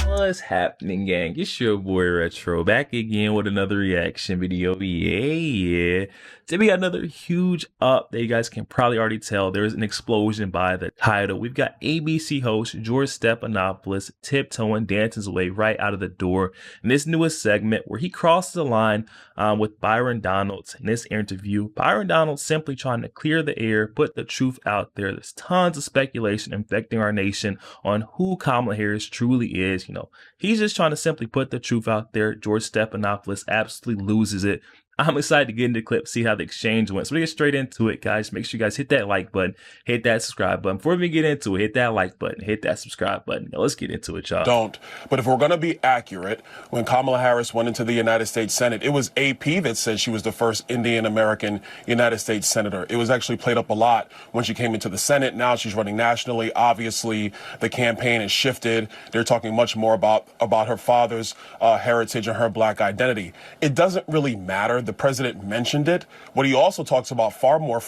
What's happening, gang? It's your boy Retro back again with another reaction video. Yeah. Today we got another huge update. You guys can probably already tell there's an explosion by the title. We've got ABC host George Stephanopoulos tiptoeing, dancing his way right out of the door in this newest segment where he crosses the line with Byron Donalds in this interview. Byron Donalds simply trying to clear the air, put the truth out there. There's tons of speculation infecting our nation on who Kamala Harris truly is. He's just trying to simply put the truth out there. George Stephanopoulos absolutely loses it. I'm excited to get into the clip, see how the exchange went. So we get straight into it, guys. Make sure you guys hit that like button, hit that subscribe button. Before we get into it, hit that like button, hit that subscribe button. Now let's get into it, y'all. But if we're going to be accurate, when Kamala Harris went into the United States Senate, it was AP that said she was the first Indian American United States Senator. It was actually played up a lot when she came into the Senate. Now she's running nationally. Obviously, the campaign has shifted. They're talking much more about her father's heritage and her black identity. It doesn't really matter. The president mentioned it. What he also talks about far more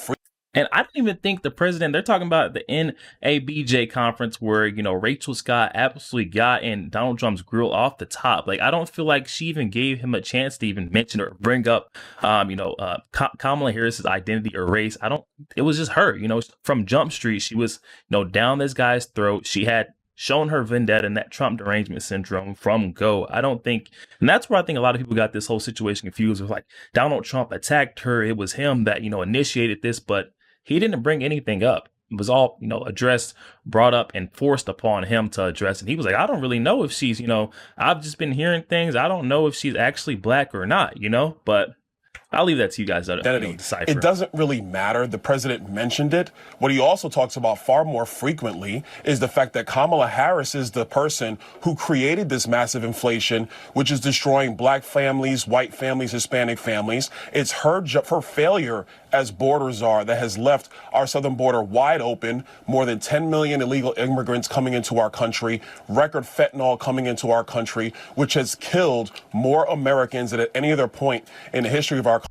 and I don't even think the president, they're talking about the NABJ conference where, Rachel Scott absolutely got in Donald Trump's grill off the top. Like, I don't feel like she even gave him a chance to even mention or bring up, Kamala Harris's identity or race. It was just her, from Jump Street. She was, down this guy's throat. She had shown her vendetta and that Trump derangement syndrome from go. And that's where I think a lot of people got this whole situation confused. It was like Donald Trump attacked her. It was him that, initiated this, but he didn't bring anything up. It was all, addressed, brought up, and forced upon him to address. And he was like, I don't really know if she's, I've just been hearing things. I don't know if she's actually black or not, but I'll leave that to you guys to decipher. It doesn't really matter. The president mentioned it. What he also talks about far more frequently is the fact that Kamala Harris is the person who created this massive inflation, which is destroying black families, white families, Hispanic families. It's her failure as border czar that has left our southern border wide open, more than 10 million illegal immigrants coming into our country, record fentanyl coming into our country, which has killed more Americans than at any other point in the history of our country.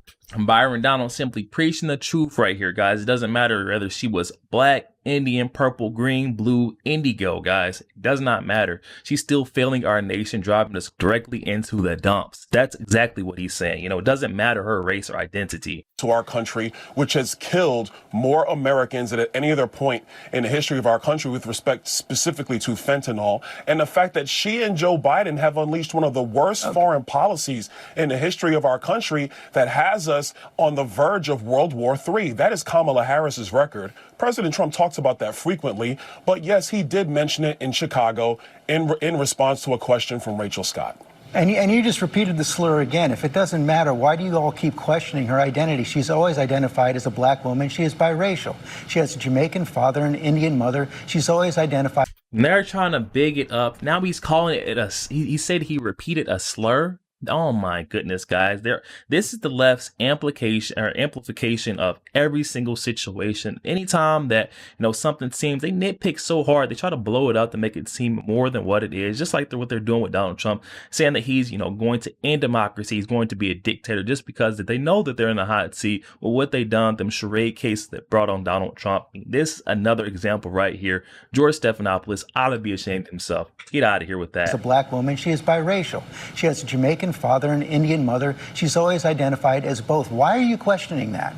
Byron Donalds simply preaching the truth right here, guys. It doesn't matter whether she was black, Indian, purple, green, blue, indigo, guys. It does not matter. She's still failing our nation, driving us directly into the dumps. That's exactly what he's saying. It doesn't matter her race or identity. To our country, which has killed more Americans than at any other point in the history of our country with respect specifically to fentanyl. And the fact that she and Joe Biden have unleashed one of the worst foreign policies in the history of our country that has us on the verge of World War III. That is Kamala Harris's record. President Trump talks about that frequently, but yes, he did mention it in Chicago in response to a question from Rachel Scott. And you just repeated the slur again. If it doesn't matter, why do you all keep questioning her identity? She's always identified as a black woman. She is biracial. She has a Jamaican father and an Indian mother. She's always identified. And they're trying to big it up. Now he's calling it he said he repeated a slur. Oh my goodness, guys. This is the left's amplification of every single situation. Anytime that, something seems, they nitpick so hard, they try to blow it up to make it seem more than what it is. Just like what they're doing with Donald Trump, saying that he's, going to end democracy. He's going to be a dictator just because they know that they're in the hot seat with what they done, them charade cases that brought on Donald Trump. This is another example right here. George Stephanopoulos ought to be ashamed of himself. Get out of here with that. As a black woman, she is biracial. She has a Jamaican father and Indian mother. She's always identified as both. Why are you questioning that?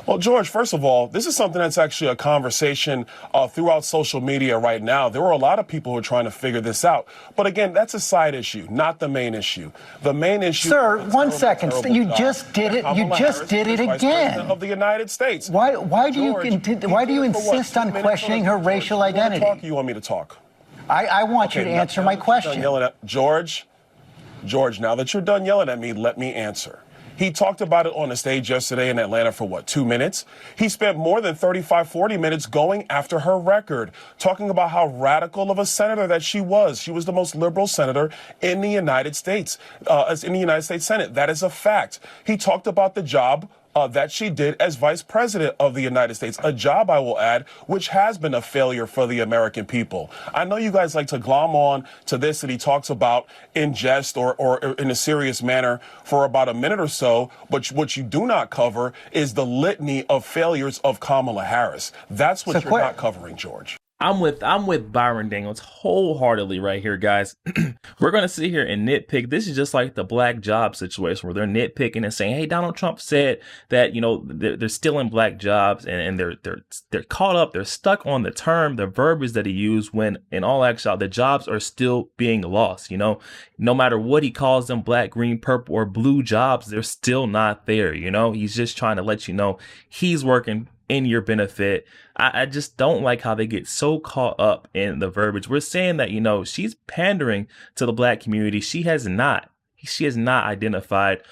Well, George, first of all, this is something that's actually a conversation throughout social media right now. There were a lot of people who are trying to figure this out. But again, that's a side issue, not the main issue. The main issue. Sir, 1 second. You just did it. You just did it again. Of the United States. Why do you insist on questioning her racial identity? You want me to talk? I want you to answer my question. George, now that you're done yelling at me, let me answer. He talked about it on the stage yesterday in Atlanta for 2 minutes? He spent more than 35, 40 minutes going after her record, talking about how radical of a senator that she was. She was the most liberal senator in the United States, in the United States Senate. That is a fact. He talked about the job that she did as vice president of the United States, a job, I will add, which has been a failure for the American people. I know you guys like to glom on to this that he talks about in jest or in a serious manner for about a minute or so, but what you do not cover is the litany of failures of Kamala Harris. That's what you're not covering, George. I'm with Byron Daniels wholeheartedly right here, guys. We're going to sit here and nitpick. This is just like the black job situation where they're nitpicking and saying, hey, Donald Trump said that, you know, they're stealing black jobs, and they're caught up. They're stuck on the term, the verbiage that he used, when in all actuality, the jobs are still being lost. You know, no matter what he calls them, black, green, purple, or blue jobs, they're still not there. You know, he's just trying to let you know he's working in your benefit. I just don't like how they get so caught up in the verbiage. We're saying that, you know, she's pandering to the black community. She has not identified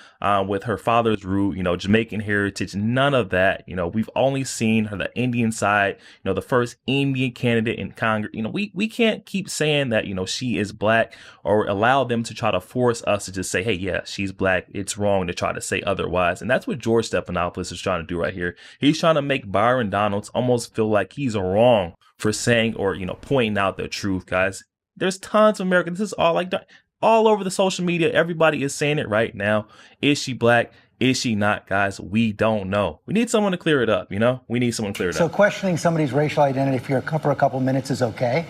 with her father's root, you know, Jamaican heritage, none of that. You know, we've only seen her, the Indian side, you know, the first Indian candidate in Congress. You know, we can't keep saying that, you know, she is black, or allow them to try to force us to just say, hey, yeah, she's black. It's wrong to try to say otherwise. And that's what George Stephanopoulos is trying to do right here. He's trying to make Byron Donalds almost feel like he's wrong for saying, or, you know, pointing out the truth, guys. There's tons of Americans. This is all like all over the social media. Everybody is saying it right now. Is she black? Is she not, guys? We don't know. We need someone to clear it up. You know, we need someone to clear it up. So questioning somebody's racial identity for a couple minutes is okay?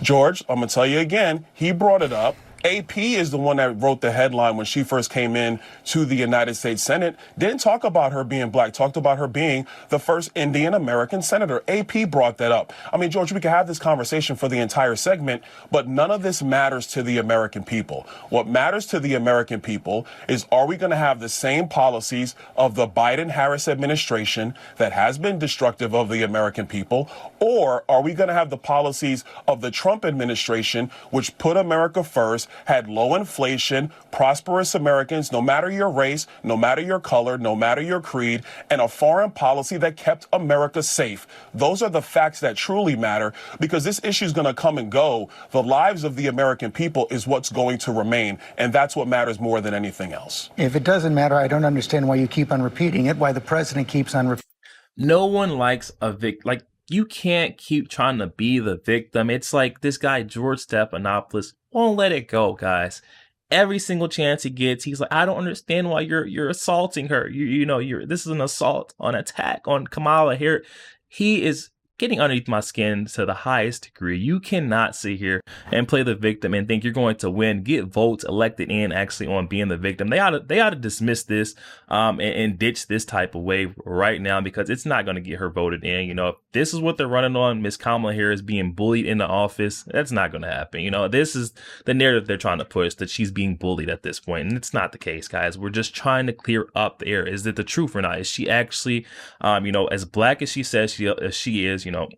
George, I'm going to tell you again, he brought it up. AP is the one that wrote the headline when she first came in to the United States Senate. Didn't talk about her being black, talked about her being the first Indian American senator. AP brought that up. I mean, George, we could have this conversation for the entire segment, but none of this matters to the American people. What matters to the American people is, are we going to have the same policies of the Biden-Harris administration that has been destructive of the American people, or are we going to have the policies of the Trump administration, which put America first, had low inflation, prosperous Americans, no matter your race, no matter your color, no matter your creed, and a foreign policy that kept America safe? Those are the facts that truly matter, because this issue is going to come and go. The lives of the American people is what's going to remain, and that's what matters more than anything else. If it doesn't matter, I don't understand why you keep on repeating it, why the president keeps on repeating it. No one likes a victim. Like, you can't keep trying to be the victim. It's like this guy, George Stephanopoulos, won't let it go, guys. Every single chance he gets, he's like, I don't understand why you're assaulting her. You know, this is an assault, an attack on Kamala here. He is getting underneath my skin to the highest degree. You cannot sit here and play the victim and think you're going to win, get votes elected in actually on being the victim. They ought to dismiss this and ditch this type of way right now, because it's not going to get her voted in. You know, if this is what they're running on, Miss Kamala Harris being bullied in the office, that's not going to happen. You know, this is the narrative they're trying to push, that she's being bullied at this point, and it's not the case, guys. We're just trying to clear up the air. Is it the truth or not? Is she actually, you know, as black as she says she is? You know,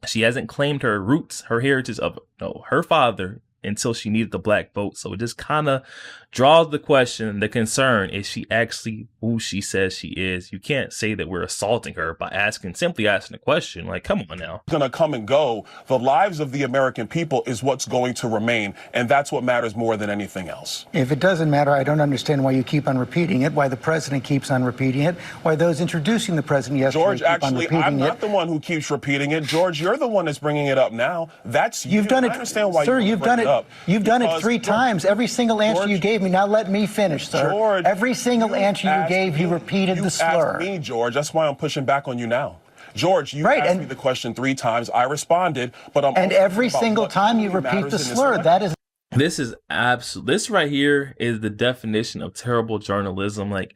she hasn't claimed her roots, her heritage of, you know, her father until she needed the black vote. So it just kind of draws the question, the concern, is she actually who she says she is? You can't say that we're assaulting her by simply asking a question. Like, come on now. It's going to come and go. The lives of the American people is what's going to remain, and that's what matters more than anything else. If it doesn't matter, I don't understand why you keep on repeating it, why the president keeps on repeating it, why those introducing the president yesterday George, keep actually, on repeating I'm not it. the one who keeps repeating it. George, you're the one that's bringing it up now. That's you. You've done it, I understand why sir. you You've done it. You've done it 3 times. Every single answer you gave me. Now let me finish, sir. George, every single answer you gave, you repeated the slur. Asked me, George. That's why I'm pushing back on you now. George, you asked me the question 3 times. I responded, but I'm. And every single time you repeat the slur, that is. This is absolute. This right here is the definition of terrible journalism. Like,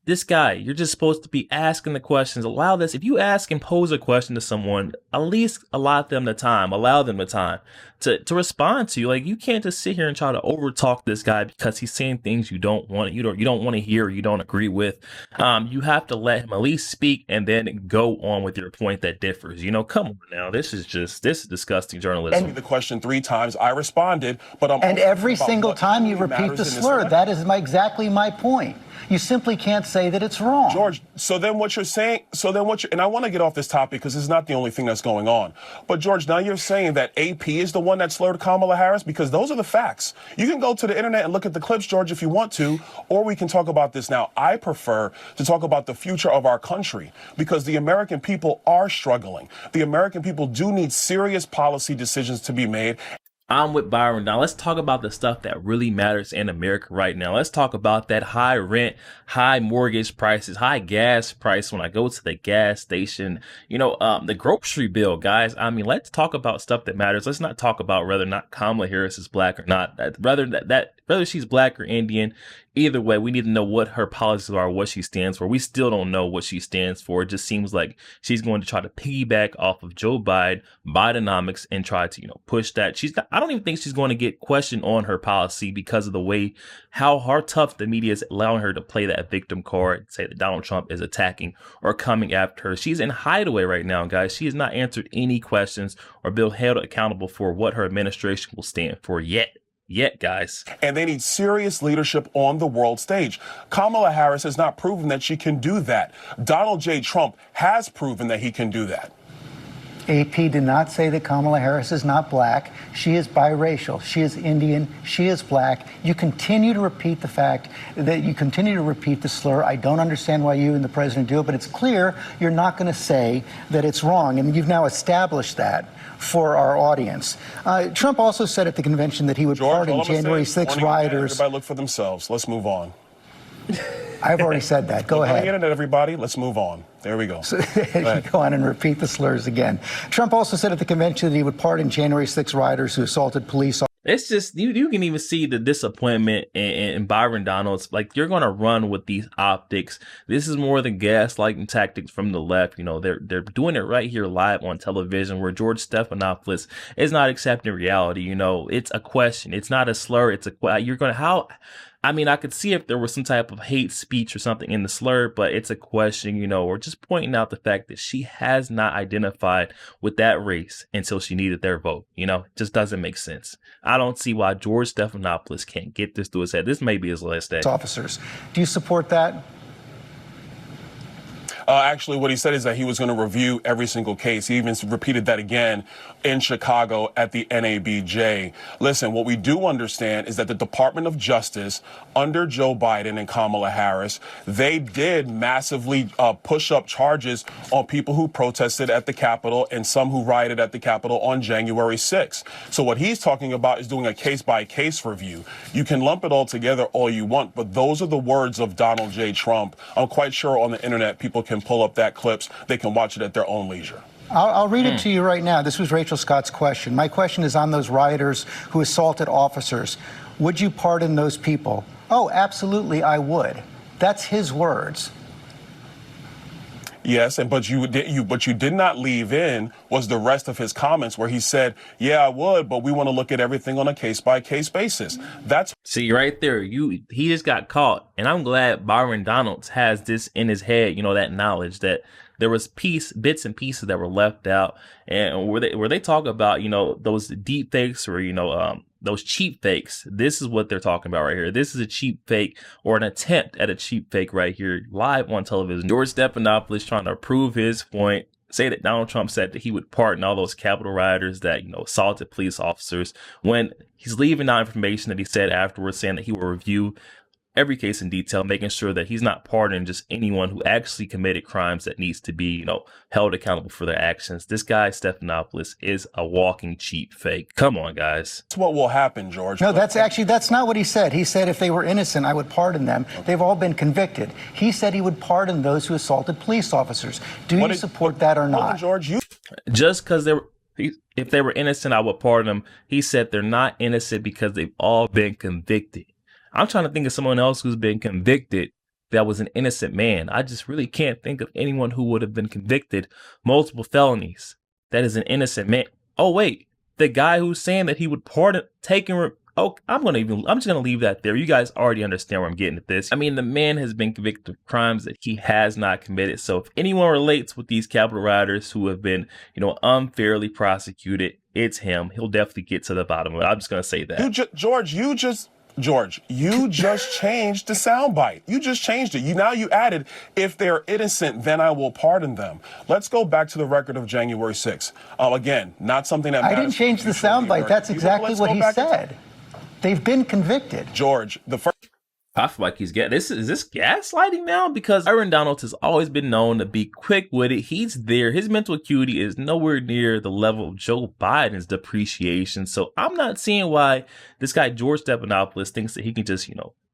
this guy, you're just supposed to be asking the questions. Allow this. If you ask and pose a question to someone, at least allow them the time to respond to you. Like, you can't just sit here and try to overtalk this guy because he's saying things you don't want to hear, or you don't agree with. You have to let him at least speak and then go on with your point that differs. You know, come on now. This is disgusting journalism. And the question 3 times. I responded, but I'm. And every single time you repeat the slur, that is exactly my point. You simply can't say that it's wrong. George, so then what you're saying, and I want to get off this topic because it's not the only thing that's going on. But George, now you're saying that AP is the one that slurred Kamala Harris, because those are the facts. You can go to the internet and look at the clips, George, if you want to, or we can talk about this now. I prefer to talk about the future of our country, because the American people are struggling. The American people do need serious policy decisions to be made. I'm with Byron. Now let's talk about the stuff that really matters in America right now. Let's talk about that high rent, high mortgage prices, high gas price when I go to the gas station, the grocery bill, guys. I mean, let's talk about stuff that matters. Let's not talk about whether or not Kamala Harris is black or not. Whether she's black or Indian, either way, we need to know what her policies are, what she stands for. We still don't know what she stands for. It just seems like she's going to try to piggyback off of Joe Biden, Bidenomics, and try to, push that. I don't even think she's going to get questioned on her policy because of the way how tough the media is allowing her to play that victim card, say that Donald Trump is attacking or coming after her. She's in hideaway right now, guys. She has not answered any questions or been held accountable for what her administration will stand for yet, guys. And they need serious leadership on the world stage. Kamala Harris has not proven that she can do that. Donald J. Trump has proven that he can do that. AP did not say that Kamala Harris is not black. She is biracial. She is Indian. She is black. You continue to repeat the fact that you continue to repeat the slur. I don't understand why you and the president do it, but it's clear you're not going to say that it's wrong. And you've now established that for our audience. Trump also said at the convention that he would pardon January 6 rioters. Everybody look for themselves. Let's move on. I've already said that. Go ahead. On the internet, everybody. Let's move on. There we go. So, go on and repeat the slurs again. Trump also said at the convention that he would pardon January 6 rioters who assaulted police. It's just, you can even see the disappointment in Byron Donalds. Like, you're going to run with these optics. This is more than gaslighting tactics from the left. They're doing it right here live on television, where George Stephanopoulos is not accepting reality. It's a question. It's not a slur. I could see if there was some type of hate speech or something in the slur, but it's a question, or just pointing out the fact that she has not identified with that race until she needed their vote. It just doesn't make sense. I don't see why George Stephanopoulos can't get this through his head. This may be his last day. Officers, do you support that? Actually, what he said is that he was going to review every single case. He even repeated that again in Chicago at the NABJ. Listen, what we do understand is that the Department of Justice under Joe Biden and Kamala Harris, they did massively push up charges on people who protested at the Capitol and some who rioted at the Capitol on January 6th. So what he's talking about is doing a case-by-case review. You can lump it all together all you want, but those are the words of Donald J. Trump. I'm quite sure on the internet people can pull up that clips. They can watch it at their own leisure. I'll read it to you right now. This was Rachel Scott's question. My question is on those rioters who assaulted officers. Would you pardon those people? Oh, absolutely, I would. That's his words. Yes, but you did not leave in was the rest of his comments where he said, yeah, I would, but we want to look at everything on a case-by-case basis. That's See, right there, he just got caught. And I'm glad Byron Donalds has this in his head, that knowledge that there was bits and pieces that were left out, and where they talk about, those deep fakes or, those cheap fakes. This is what they're talking about right here. This is a cheap fake, or an attempt at a cheap fake right here, live on television. George Stephanopoulos trying to prove his point, say that Donald Trump said that he would pardon all those Capitol rioters that, assaulted police officers, when he's leaving out information that he said afterwards, saying that he will review every case in detail, making sure that he's not pardoning just anyone who actually committed crimes that needs to be, held accountable for their actions. This guy, Stephanopoulos, is a walking cheap fake. Come on, guys. That's what will happen, George. No, that's not what he said. He said if they were innocent, I would pardon them. They've all been convicted. He said he would pardon those who assaulted police officers. Do you support that or not? George, just because if they were innocent, I would pardon them. He said they're not innocent because they've all been convicted. I'm trying to think of someone else who's been convicted that was an innocent man. I just really can't think of anyone who would have been convicted multiple felonies that is an innocent man. Oh, wait, the guy who's saying that he would pardon, I'm just going to leave that there. You guys already understand where I'm getting at this. I mean, the man has been convicted of crimes that he has not committed. So if anyone relates with these Capitol rioters who have been, unfairly prosecuted, it's him. He'll definitely get to the bottom of it. I'm just going to say that. George, you just George, you just changed the soundbite. You just changed it. Now you added, if they're innocent, then I will pardon them. Let's go back to the record of January 6th. Again, not something that I matters. didn't change the soundbite. That's exactly what he said. They've been convicted. George, the first. I feel like he's is this gaslighting now? Because Byron Donald has always been known to be quick with it. He's there. His mental acuity is nowhere near the level of Joe Biden's depreciation. So I'm not seeing why this guy, George Stephanopoulos, thinks that he can just,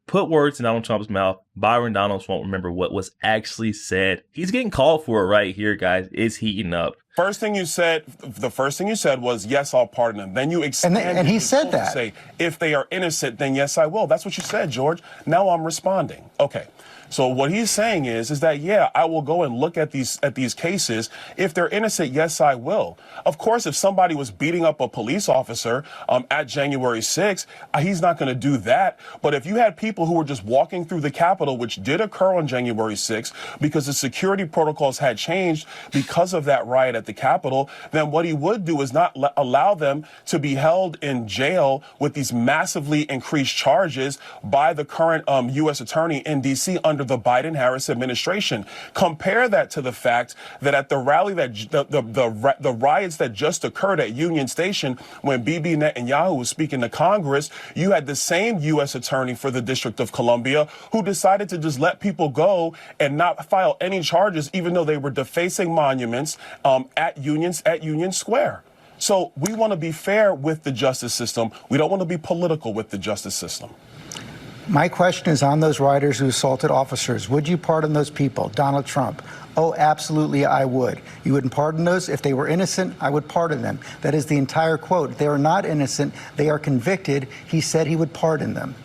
put words in Donald Trump's mouth. Byron Donald won't remember what was actually said. He's getting called for it right here, guys. It's heating up. The first thing you said was, yes, I'll pardon them. Then you expanded. And he said that. To say, if they are innocent, then yes, I will. That's what you said, George. Now I'm responding. Okay. So what he's saying is that, yeah, I will go and look at these cases. If they're innocent, yes, I will. Of course, if somebody was beating up a police officer at January 6th, he's not going to do that. But if you had people who were just walking through the Capitol, which did occur on January 6th, because the security protocols had changed because of that riot at the Capitol, then what he would do is not allow them to be held in jail with these massively increased charges by the current U.S. attorney in D.C. under the Biden-Harris administration. Compare that to the fact that at the rally that the riots that just occurred at Union Station when Bibi Netanyahu was speaking to Congress, you had the same U.S. attorney for the District of Columbia who decided to just let people go and not file any charges, even though they were defacing monuments at Union Square. So we want to be fair with the justice system. We don't want to be political with the justice system. My question is on those rioters who assaulted officers. Would you pardon those people? Donald Trump. Oh, absolutely, I would. You wouldn't pardon those? If they were innocent, I would pardon them. That is the entire quote. They are not innocent. They are convicted. He said he would pardon them.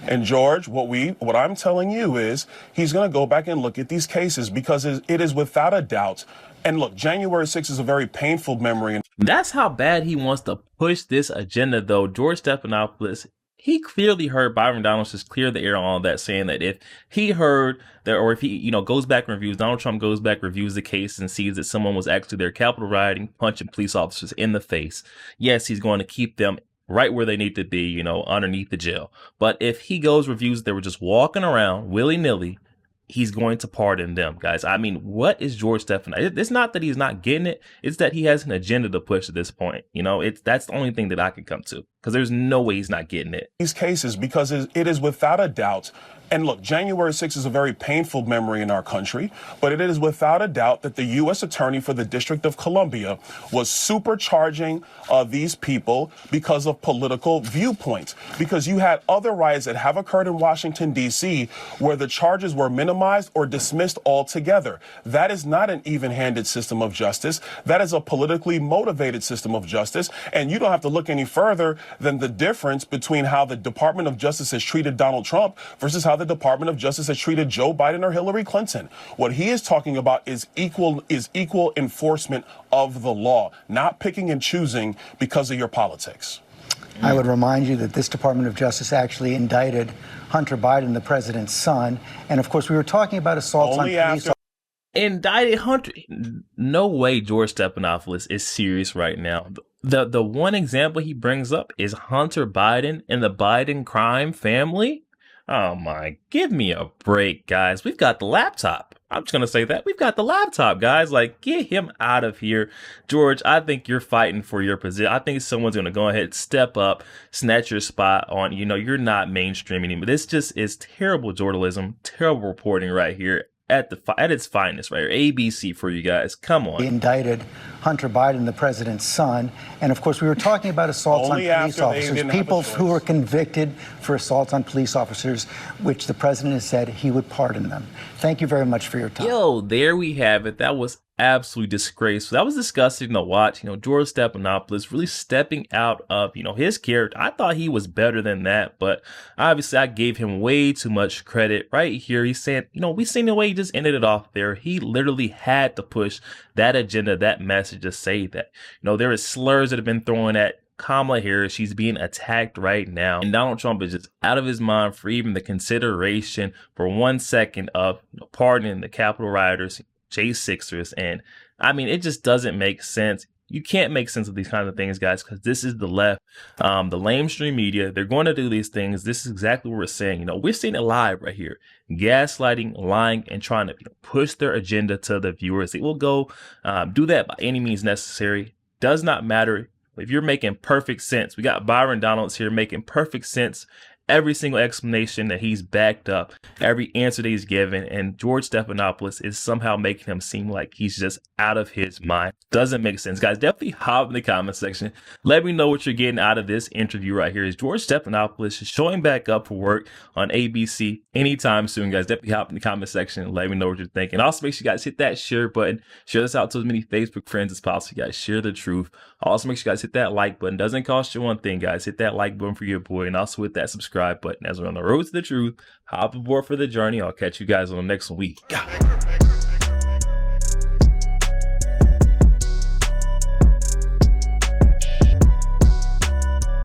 And George, what I'm telling you is he's going to go back and look at these cases because it is without a doubt. And look, January 6th is a very painful memory. That's how bad he wants to push this agenda, though. George Stephanopoulos, he clearly heard Byron Donald just clear the air on all that, saying that if he heard that, or if he, goes back and reviews, Donald Trump goes back, reviews the case and sees that someone was actually there, Capitol rioting, punching police officers in the face. Yes, he's going to keep them right where they need to be, underneath the jail. But if he goes, reviews, they were just walking around willy-nilly, he's going to pardon them, guys. I mean, what is George Stephanopoulos? It's not that he's not getting it. It's that he has an agenda to push at this point. That's the only thing that I can come to, because there's no way he's not getting it. These cases, because it is without a doubt. And look, January 6th is a very painful memory in our country, but it is without a doubt that the U.S. attorney for the District of Columbia was supercharging these people because of political viewpoints. Because you had other riots that have occurred in Washington, D.C., where the charges were minimized or dismissed altogether. That is not an even-handed system of justice. That is a politically motivated system of justice. And you don't have to look any further than the difference between how the Department of Justice has treated Donald Trump versus how the Department of Justice has treated Joe Biden or Hillary Clinton. What he is talking about is equal enforcement of the law, not picking and choosing because of your politics. I would remind you that this Department of Justice actually indicted Hunter Biden, the president's son. And of course, we were talking about assaults on police officers. Indicted Hunter. No way George Stephanopoulos is serious right now. The one example he brings up is Hunter Biden and the Biden crime family. Oh my, give me a break, guys. We've got the laptop. I'm just going to say that. We've got the laptop, guys. Like, get him out of here. George, I think you're fighting for your position. I think someone's going to go ahead, step up, snatch your spot on, you're not mainstream anymore. This just is terrible journalism, terrible reporting right here. At its finest, right? Or ABC for you guys. Come on. He indicted Hunter Biden, the president's son. And of course, we were talking about assaults on police officers, people who were convicted for assaults on police officers, which the president has said he would pardon them. Thank you very much for your time. Yo, there we have it. That was absolutely disgraceful. That was disgusting to watch. George Stephanopoulos really stepping out of, his character. I thought he was better than that, but obviously I gave him way too much credit right here. He's saying, we seen the way he just ended it off there. He literally had to push that agenda, that message to say that, there is slurs that have been thrown at Kamala Harris. She's being attacked right now. And Donald Trump is just out of his mind for even the consideration for 1 second of pardoning the Capitol rioters, J6ers. And I mean, it just doesn't make sense. You can't make sense of these kinds of things, guys, because this is the left, the lamestream media. They're going to do these things. This is exactly what we're saying. You know, we're seeing it live right here. Gaslighting, lying, and trying to push their agenda to the viewers. They will go do that by any means necessary. Does not matter if you're making perfect sense. We got Byron Donalds here making perfect sense. Every single explanation that he's backed up, every answer that he's given, and George Stephanopoulos is somehow making him seem like he's just out of his mind. Doesn't make sense, guys. Definitely hop in the comment section. Let me know what you're getting out of this interview right here. Is George Stephanopoulos showing back up for work on ABC anytime soon, guys? Definitely hop in the comment section and let me know what you're thinking. Also, make sure you guys hit that share button. Share this out to as many Facebook friends as possible, guys. Share the truth. Also, make sure you guys hit that like button. Doesn't cost you one thing, guys. Hit that like button for your boy, and also hit that subscribe button. As we're on the road to the truth, hop aboard for the journey. I'll catch you guys on the next week.